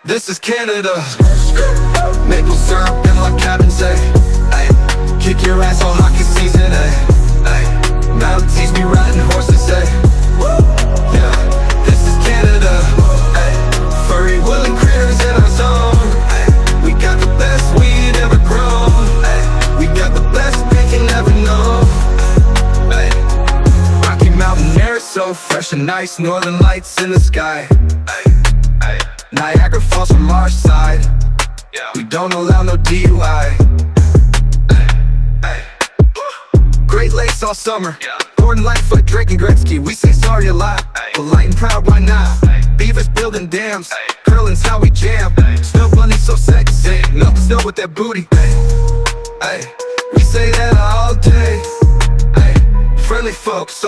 This is Canada. Maple syrup in my cabin, say, ay. Kick your ass on hockey season, ay, ay. Mountain teach me riding horses, say, yeah. This is Canada, ay. Furry woolen critters in our zone, ay. We got the best weed ever grown, ay. We got the best pink you never know, ay. Rocky Mountain air is so fresh and nice. Northern lights in the sky, ay, ay. Niagara Falls from our side, yeah. We don't allow no DUI, ay. Great Lakes all summer, yeah. Gordon Lightfoot, Drake and Gretzky, we say sorry a lot, ay. Polite and proud, why not? Ay. Beavers building dams, ay. Curling's how we jam, ay. Snow Bunny so sexy, milk snow with that booty, ay. Ay. We say that all day, ay. Friendly folks so